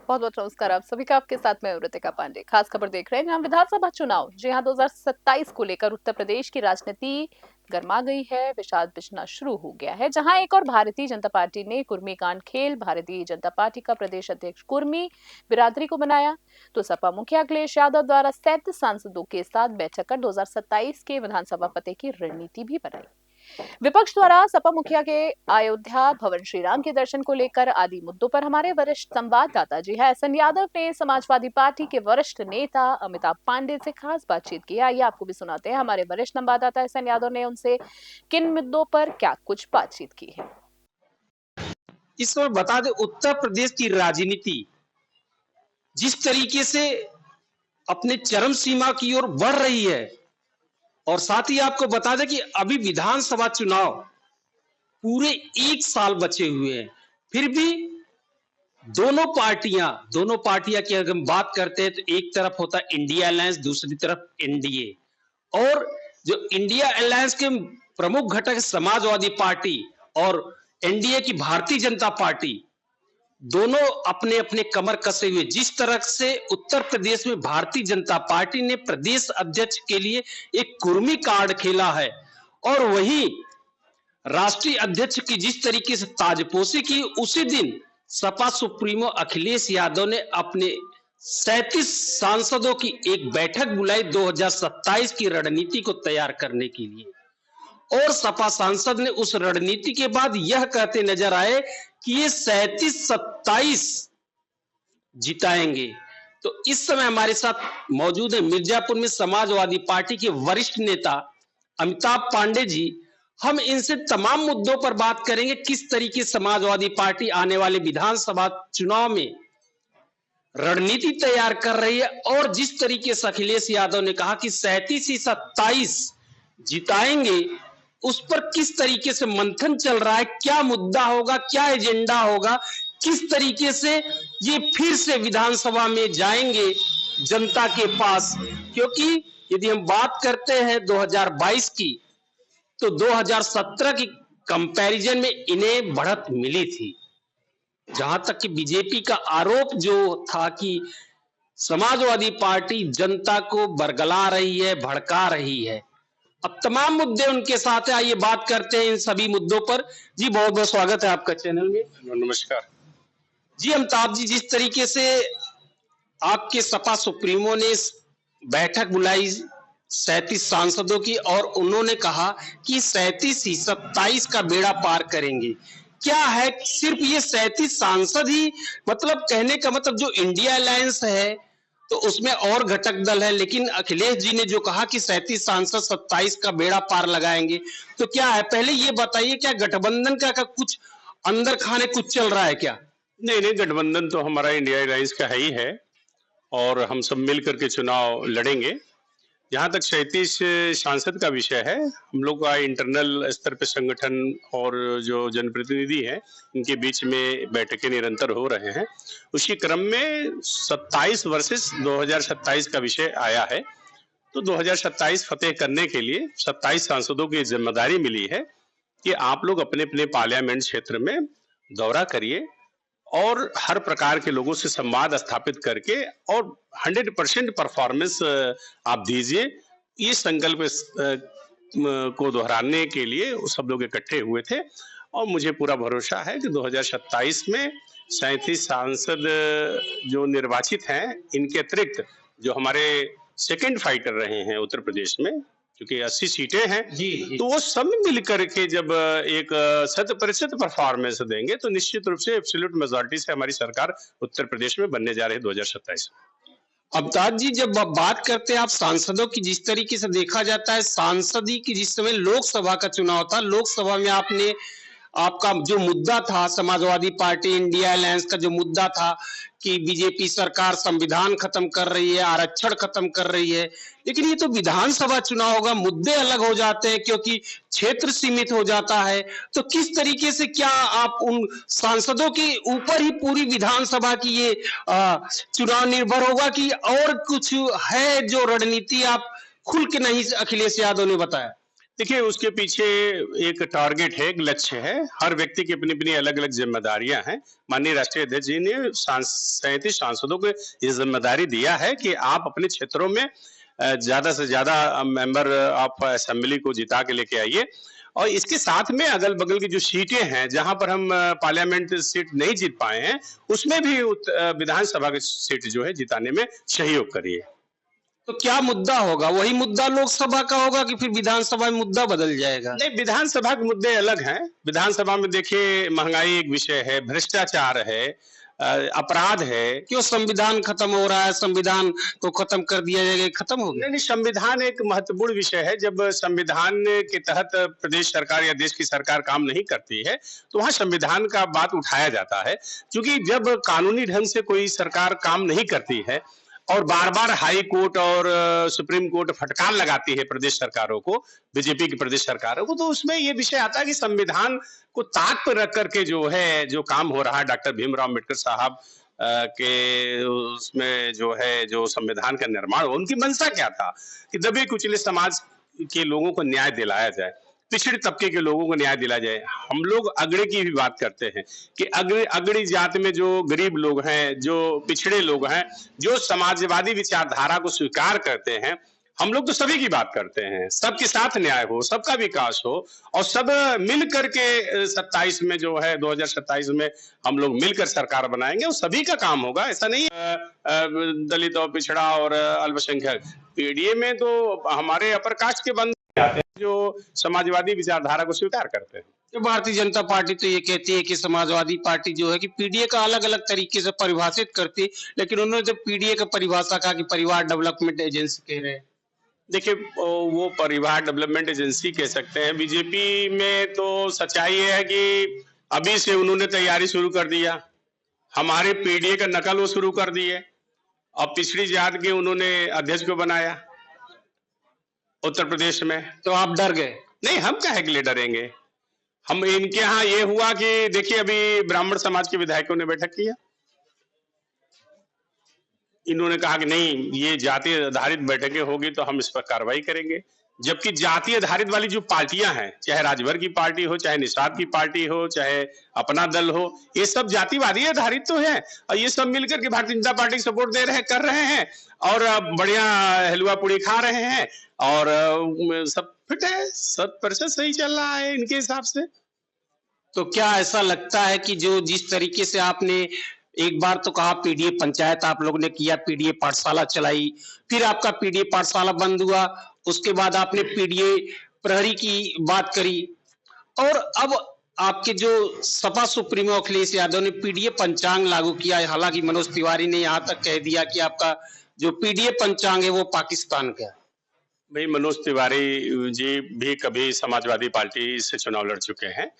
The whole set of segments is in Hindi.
बहुत बहुत नमस्कार आप सभी का। आपके साथ मैं ऋतिका पांडे। खास खबर देख रहे हैं जहां विधानसभा चुनाव जी हाँ 2027 को लेकर उत्तर प्रदेश की राजनीति गर्मा गई है। विषाद बिछना शुरू हो गया है जहां एक और भारतीय जनता पार्टी ने कुर्मी कांड खेल भारतीय जनता पार्टी का प्रदेश अध्यक्ष कुर्मी बिरादरी को बनाया, तो सपा मुखिया अखिलेश यादव द्वारा 37 सांसदों के साथ बैठक कर 2027 के विधानसभा फतेह की रणनीति भी बनाई। विपक्ष द्वारा सपा मुखिया के अयोध्या भवन श्री राम के दर्शन को लेकर आदि मुद्दों पर हमारे वरिष्ठ संवाददाता जी है एसएन यादव ने समाजवादी पार्टी के वरिष्ठ नेता अमिताभ पांडे से खास बातचीत की। आइए आपको भी सुनाते हैं हमारे वरिष्ठ संवाददाता एसएन यादव ने उनसे किन मुद्दों पर क्या कुछ बातचीत की है। इस समय बता दें, उत्तर प्रदेश की राजनीति जिस तरीके से अपने चरम सीमा की ओर बढ़ रही है, और साथ ही आपको बता दें कि अभी विधानसभा चुनाव पूरे 1 साल बचे हुए हैं, फिर भी दोनों पार्टियां की अगर हम बात करते हैं तो एक तरफ होता है इंडिया अलायंस, दूसरी तरफ एनडीए। और जो इंडिया अलायंस के प्रमुख घटक समाजवादी पार्टी और एनडीए की भारतीय जनता पार्टी, दोनों अपने अपने कमर कसे हुए। जिस तरह से उत्तर प्रदेश में भारतीय जनता पार्टी ने प्रदेश अध्यक्ष के लिए एक कुर्मी कार्ड खेला है, और वही राष्ट्रीय अध्यक्ष की जिस तरीके से ताजपोशी की, उसी दिन सपा सुप्रीमो अखिलेश यादव ने अपने 37 सांसदों की एक बैठक बुलाई 2027 की रणनीति को तैयार करने के लिए। और सपा सांसद ने उस रणनीति के बाद यह कहते नजर आए कि ये 37-27 जिताएंगे। तो इस समय हमारे साथ मौजूद है मिर्जापुर में समाजवादी पार्टी के वरिष्ठ नेता अमिताभ पांडे जी। हम इनसे तमाम मुद्दों पर बात करेंगे, किस तरीके समाजवादी पार्टी आने वाले विधानसभा चुनाव में रणनीति तैयार कर रही है, और जिस तरीके से अखिलेश यादव ने कहा कि 37-27 जिताएंगे, उस पर किस तरीके से मंथन चल रहा है, क्या मुद्दा होगा, क्या एजेंडा होगा, किस तरीके से ये फिर से विधानसभा में जाएंगे जनता के पास। क्योंकि यदि हम बात करते हैं 2022 की, तो 2017 की कंपैरिजन में इन्हें बढ़त मिली थी। जहां तक कि बीजेपी का आरोप जो था कि समाजवादी पार्टी जनता को बरगला रही है, भड़का रही है। अब तमाम मुद्दे उनके साथ है, आइए बात करते हैं इन सभी मुद्दों पर। जी बहुत बहुत स्वागत है आपका चैनल में। नमस्कार जी अमिताभ जी, जिस तरीके से आपके सपा सुप्रीमो ने बैठक बुलाई 37 सांसदों की, और उन्होंने कहा कि 37 ही 27 का बेड़ा पार करेंगे, क्या है सिर्फ ये 37 सांसद ही? मतलब कहने का मतलब जो इंडिया अलायंस है तो उसमें और घटक दल है, लेकिन अखिलेश जी ने जो कहा कि 37 सांसद 27 का बेड़ा पार लगाएंगे, तो क्या है? पहले ये बताइए, क्या गठबंधन का कुछ अंदर खाने कुछ चल रहा है क्या? नहीं, गठबंधन तो हमारा इंडिया अलायंस का है ही है, और हम सब मिल करके चुनाव लड़ेंगे। जहां तक 37 सांसद का विषय है, हम लोग का इंटरनल स्तर पे संगठन और जो जनप्रतिनिधि हैं, इनके बीच में बैठकें निरंतर हो रहे हैं। उसी क्रम में 27 वर्सेस 2027 का विषय आया है। तो 2027 फतेह करने के लिए 27 सांसदों की जिम्मेदारी मिली है कि आप लोग अपने अपने पार्लियामेंट क्षेत्र में दौरा करिए और हर प्रकार के लोगों से संवाद स्थापित करके और 100% परफॉर्मेंस आप दीजिए। ये संकल्प को दोहराने के लिए सब लोग इकट्ठे हुए थे, और मुझे पूरा भरोसा है कि 2027 में 37 सांसद जो निर्वाचित हैं, इनके अतिरिक्त जो हमारे सेकंड फाइटर रहे हैं उत्तर प्रदेश में, क्योंकि 80 सीटें हैं जी। तो वो सब मिल करके जब एक 100% परफॉर्मेंस देंगे तो निश्चित रूप से एब्सोल्यूट मेजॉरिटी से हमारी सरकार उत्तर प्रदेश में बनने जा रही है 2027। अवतार जी, जब बात करते हैं आप सांसदों की, जिस तरीके से देखा जाता है सांसदी की, जिस समय लोकसभा का चुनाव था, लोकसभा में आपका जो मुद्दा था समाजवादी पार्टी इंडिया अलायंस का जो मुद्दा था कि बीजेपी सरकार संविधान खत्म कर रही है, आरक्षण खत्म कर रही है, लेकिन ये तो विधानसभा चुनाव होगा, मुद्दे अलग हो जाते हैं क्योंकि क्षेत्र सीमित हो जाता है। तो किस तरीके से, क्या आप उन सांसदों के ऊपर ही पूरी विधानसभा की ये चुनाव निर्भर होगा, कि और कुछ है जो रणनीति आप खुल के नहीं अखिलेश यादव ने बताया? देखिए, उसके पीछे एक टारगेट है, एक लक्ष्य है। हर व्यक्ति की अपनी-अपनी अलग-अलग ज़िम्मेदारियाँ हैं। माननीय राष्ट्रीय अध्यक्ष जी ने 37 सांसदों को ये ज़िम्मेदारी दिया है कि आप अपने क्षेत्रों में ज़्यादा से ज़्यादा मेंबर ऑफ असेंबली को जिता के लेके आइए और इसके साथ में अगल-बगल की जो सीटें हैं, जहाँ पर हम पार्लियामेंट सीट नहीं जीत पाए हैं, उसमें भी विधानसभा की सीट जो है जिताने में सहयोग करिए। तो क्या मुद्दा होगा? वही मुद्दा लोकसभा का होगा कि फिर विधानसभा में मुद्दा बदल जाएगा? नहीं, विधानसभा के मुद्दे अलग हैं। विधानसभा में देखिए महंगाई एक विषय है, भ्रष्टाचार है, अपराध है। क्यों संविधान खत्म हो रहा है? संविधान को खत्म कर दिया जाएगा, खत्म हो गया? नहीं, संविधान एक महत्वपूर्ण विषय है। जब संविधान के तहत प्रदेश सरकार या देश की सरकार काम नहीं करती है, तो वहाँ संविधान का बात उठाया जाता है। क्योंकि जब कानूनी ढंग से कोई सरकार काम नहीं करती है और बार-बार हाई कोर्ट और सुप्रीम कोर्ट फटकार लगाती है प्रदेश सरकारों को, बीजेपी की प्रदेश सरकारों को, तो उसमें ये विषय आता है कि संविधान को ताक पर रख करके जो है, जो काम हो रहा है डॉक्टर भीमराव अम्बेडकर साहब के उसमें जो है, जो संविधान का निर्माण, उनकी मंशा क्या था कि दबे कुचले समाज के लोगों को न्याय दिलाया जाए, पिछड़े तबके के लोगों को न्याय दिलाया जाए। हम लोग अगड़े की भी बात करते हैं कि अगड़ी जात में जो गरीब लोग हैं, जो पिछड़े लोग हैं, जो समाजवादी विचारधारा को स्वीकार करते हैं, हम लोग तो सभी की बात करते हैं। सबके साथ न्याय हो, सबका विकास हो और सब मिल करके 27 में जो है 2027 में हम लोग मिलकर सरकार बनाएंगे, वो सभी का काम होगा। ऐसा नहीं दलित और पिछड़ा और अल्पसंख्यक। पीडीए में तो हमारे अपर कास्ट के बंदे आते हैं जो समाजवादी विचारधारा को स्वीकार करते हैं। तो भारतीय जनता पार्टी तो ये कहती है कि समाजवादी पार्टी जो है कि पीडीए का अलग अलग तरीके से परिभाषित करती, लेकिन उन्होंने जब पीडीए का परिभाषा कहा कि परिवार डेवलपमेंट एजेंसी कह रहे हैं। देखिए, वो परिवार डेवलपमेंट एजेंसी कह सकते हैं। बीजेपी में तो सच्चाई है कि अभी से उन्होंने तैयारी शुरू कर दिया। हमारे पीडीए का नकल वो शुरू कर दिए और पिछड़ी जात के उन्होंने अध्यक्ष को बनाया उत्तर प्रदेश में। तो आप डर गए? नहीं, हम काहे के लिए डरेंगे। हम इनके यहाँ ये हुआ कि देखिए अभी ब्राह्मण समाज के विधायकों ने बैठक किया, इन्होंने कहा कि नहीं, ये जाति आधारित बैठकें होगी तो हम इस पर कार्रवाई करेंगे। जबकि जाति आधारित वाली जो पार्टियां हैं, चाहे राजभर की पार्टी हो, चाहे निषाद की पार्टी हो, चाहे अपना दल हो, ये सब जातिवादी आधारित तो है और ये सब मिलकर के भारतीय जनता पार्टी सपोर्ट दे रहे, कर रहे हैं और बढ़िया हलवा पूड़ी खा रहे हैं और सब फिट है, 100% सही चल रहा है इनके हिसाब से। तो क्या ऐसा लगता है कि जो जिस तरीके से आपने एक बार तो कहा पीडीए पंचायत आप लोगों ने किया, पीडीए पाठशाला चलाई, फिर आपका पीडीए पाठशाला बंद हुआ, उसके बाद आपने पीडीए प्रहरी की बात करी और अब आपके जो सपा सुप्रीमो अखिलेश यादव ने पीडीए पंचांग लागू किया है। हालांकि मनोज तिवारी ने यहाँ तक कह दिया कि आपका जो पीडीए पंचांग है वो पाकिस्तान का है। भाई, मनोज तिवारी जी भी कभी समाजवादी पार्टी से चुनाव लड़ चुके हैं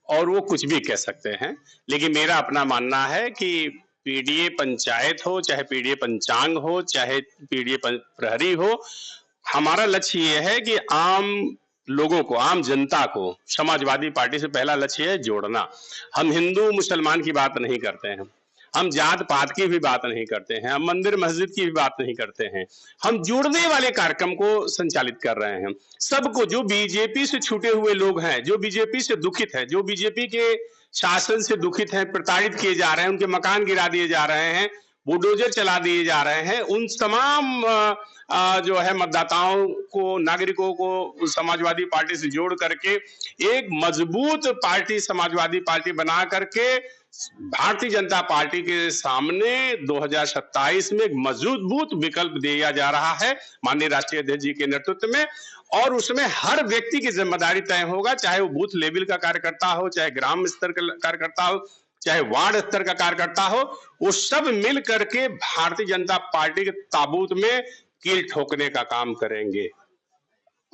और वो कुछ भी कह सकते हैं, लेकिन मेरा अपना मानना है कि पीडीए पंचायत हो, चाहे पीडीए पंचांग हो, चाहे पीडीए प्रहरी हो, हमारा लक्ष्य ये है कि आम लोगों को, आम जनता को समाजवादी पार्टी से पहला लक्ष्य है जोड़ना। हम हिंदू मुसलमान की बात नहीं करते हैं, हम जात पात की भी बात नहीं करते हैं, हम मंदिर मस्जिद की भी बात नहीं करते हैं। हम जुड़ने वाले कार्यक्रम को संचालित कर रहे हैं। सबको, जो बीजेपी से छूटे हुए लोग हैं, जो बीजेपी से दुखित है, जो बीजेपी के शासन से दुखित हैं, प्रताड़ित किए जा रहे हैं, उनके मकान गिरा दिए जा रहे हैं, बुलडोजर चला दिए जा रहे हैं, उन तमाम जो है मतदाताओं को, नागरिकों को समाजवादी पार्टी से जोड़ करके एक मजबूत पार्टी, समाजवादी पार्टी बना करके भारतीय जनता पार्टी के सामने 2027 में एक मजबूत विकल्प दिया जा रहा है माननीय राष्ट्रीय अध्यक्ष जी के नेतृत्व में। और उसमें हर व्यक्ति की जिम्मेदारी तय होगा, चाहे वो बूथ लेवल का कार्यकर्ता हो, चाहे ग्राम स्तर का कार्यकर्ता हो, चाहे वार्ड स्तर का कार्यकर्ता हो, वो सब मिल करके भारतीय जनता पार्टी के ताबूत में कील ठोकने का काम करेंगे।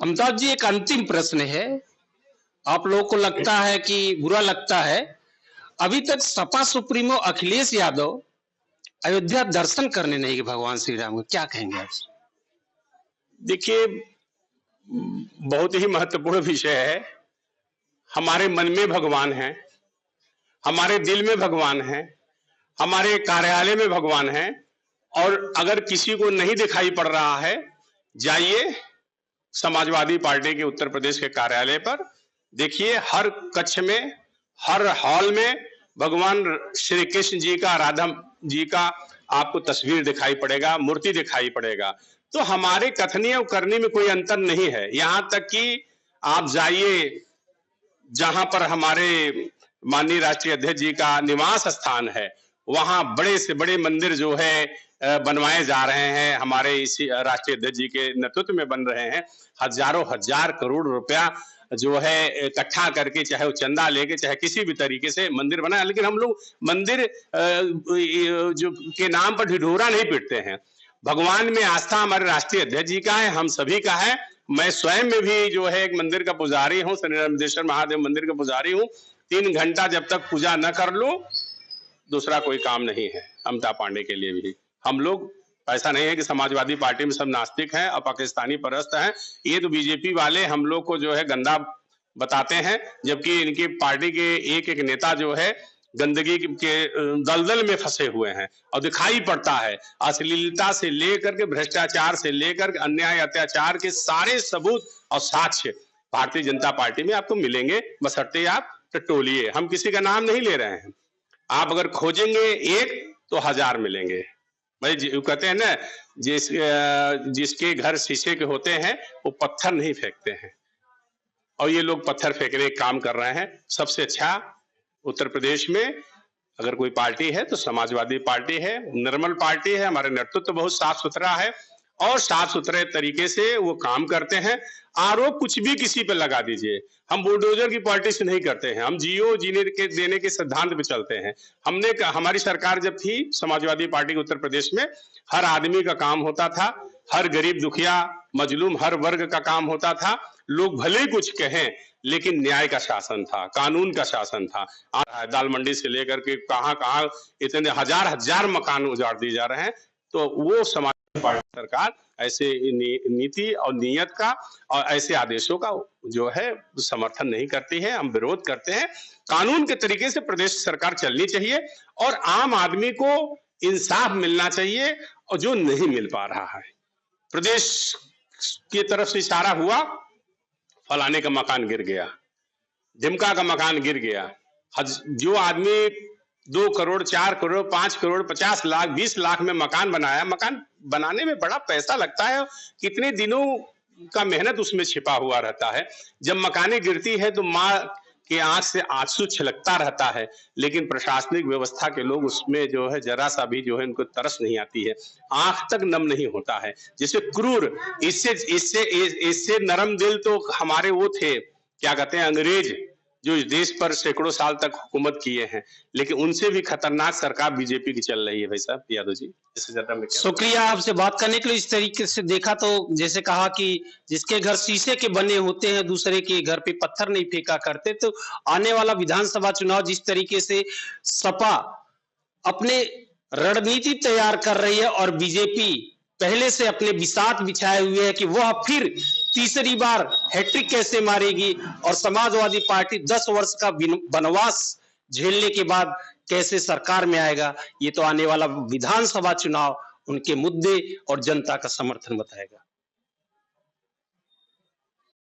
अमिताभ जी, एक अंतिम प्रश्न है। आप लोगों को लगता है कि बुरा लगता है, अभी तक सपा सुप्रीमो अखिलेश यादव अयोध्या दर्शन करने नहीं गए भगवान श्री राम को, क्या कहेंगे आप? देखिए, बहुत ही महत्वपूर्ण विषय है। हमारे मन में भगवान है, हमारे दिल में भगवान है, हमारे कार्यालय में भगवान है और अगर किसी को नहीं दिखाई पड़ रहा है, जाइए समाजवादी पार्टी के उत्तर प्रदेश के कार्यालय पर देखिए, हर कक्ष में, हर हॉल में भगवान श्री कृष्ण जी का, राधा जी का आपको तस्वीर दिखाई पड़ेगा, मूर्ति दिखाई पड़ेगा। तो हमारे कथनी और करनी में कोई अंतर नहीं है। यहां तक कि आप जाइए जहां पर हमारे माननीय राष्ट्रीय अध्यक्ष जी का निवास स्थान है, वहां बड़े से बड़े मंदिर जो है बनवाए जा रहे हैं, हमारे इसी राष्ट्रीय अध्यक्ष जी के नेतृत्व में बन रहे हैं। हजारों हजार करोड़ रुपया जो है इकट्ठा करके, चाहे वो चंदा लेके, चाहे किसी भी तरीके से मंदिर बना है। लेकिन हम लोग मंदिर जो के नाम पर ढिढोरा नहीं पीटते हैं। भगवान में आस्था हमारे राष्ट्रीय अध्यक्ष जी का है, हम सभी का है। मैं स्वयं में भी जो है एक मंदिर का पुजारी हूँ, श्री रामदेश्वर महादेव मंदिर का पुजारी हूँ। 3 घंटा जब तक पूजा न कर लो, दूसरा कोई काम नहीं है अमिताभ पांडे के लिए भी। हम लोग, ऐसा नहीं है कि समाजवादी पार्टी में सब नास्तिक हैं और पाकिस्तानी परस्त हैं। ये तो बीजेपी वाले हम लोग को जो है गंदा बताते हैं, जबकि इनकी पार्टी के एक एक नेता जो है गंदगी के दलदल में फंसे हुए हैं और दिखाई पड़ता है। अश्लीलता से लेकर के, भ्रष्टाचार से लेकर के, अन्याय अत्याचार के सारे सबूत और साक्ष्य भारतीय जनता पार्टी में आपको मिलेंगे, बशर्ते आप टटोलिए। हम किसी का नाम नहीं ले रहे हैं। आप अगर खोजेंगे एक तो 1000 मिलेंगे। भाई कहते हैं ना, जिसके घर शीशे के होते हैं वो पत्थर नहीं फेंकते हैं, और ये लोग पत्थर फेंकने का काम कर रहे हैं। सबसे अच्छा उत्तर प्रदेश में अगर कोई पार्टी है तो समाजवादी पार्टी है, निर्मल पार्टी है। हमारे नेतृत्व बहुत साफ सुथरा है और साफ सुथरे तरीके से वो काम करते हैं। आरोप कुछ भी किसी पे लगा दीजिए, हम बुलडोजर की पार्टी से नहीं करते हैं। हम जियो जीने के देने के सिद्धांत पे चलते हैं। हमारी सरकार जब थी समाजवादी पार्टी के उत्तर प्रदेश में, हर आदमी का काम होता था, हर गरीब दुखिया मजलूम हर वर्ग का काम होता था। लोग भले ही कुछ कहें, लेकिन न्याय का शासन था, कानून का शासन था। दाल मंडी से लेकर के कहां इतने हजार मकान उजाड़ दिए जा रहे हैं। तो वो समाजवादी पार्टी सरकार ऐसे नीति और नियत का और ऐसे आदेशों का जो है समर्थन नहीं करती है। हम विरोध करते हैं। कानून के तरीके से प्रदेश सरकार चलनी चाहिए और आम आदमी को इंसाफ मिलना चाहिए, और जो नहीं मिल पा रहा है। प्रदेश की तरफ से इशारा हुआ, फलाने का मकान गिर गया, ढिमका का मकान गिर गया। जो आदमी 2 करोड़, 4 करोड़, 5 करोड़, 50 लाख, 20 लाख में मकान बनाया, मकान बनाने में बड़ा पैसा लगता है, कितने दिनों का मेहनत उसमें छिपा हुआ रहता है। जब मकानें गिरती है तो माँ के आंख से आंसू छलकता रहता है, लेकिन प्रशासनिक व्यवस्था के लोग उसमें जो है जरा सा भी जो है उनको तरस नहीं आती है, आंख तक नम नहीं होता है। जैसे क्रूर, इससे नरम दिल तो हमारे वो थे, क्या कहते हैं, अंग्रेज, जो इस देश पर सैकड़ों साल तक हुकूमत किए हैं, लेकिन उनसे भी खतरनाक सरकार बीजेपी की चल रही है। भाई साहब यादव जी, इससे ज्यादा मैं शुक्रिया आपसे बात करने के लिए। इस तरीके से देखा तो जैसे कहा कि जिसके घर शीशे के बने होते हैं, दूसरे के घर पे पत्थर नहीं फेंका करते। तो आने वाला विधानसभा चुनाव जिस तरीके से सपा अपने रणनीति तैयार कर रही है और बीजेपी पहले से अपने बिसात बिछाए हुए है कि वह फिर तीसरी बार हैट्रिक कैसे मारेगी, और समाजवादी पार्टी 10 वर्ष का वनवास झेलने के बाद कैसे सरकार में आएगा, ये तो आने वाला विधानसभा चुनाव उनके मुद्दे और जनता का समर्थन बताएगा।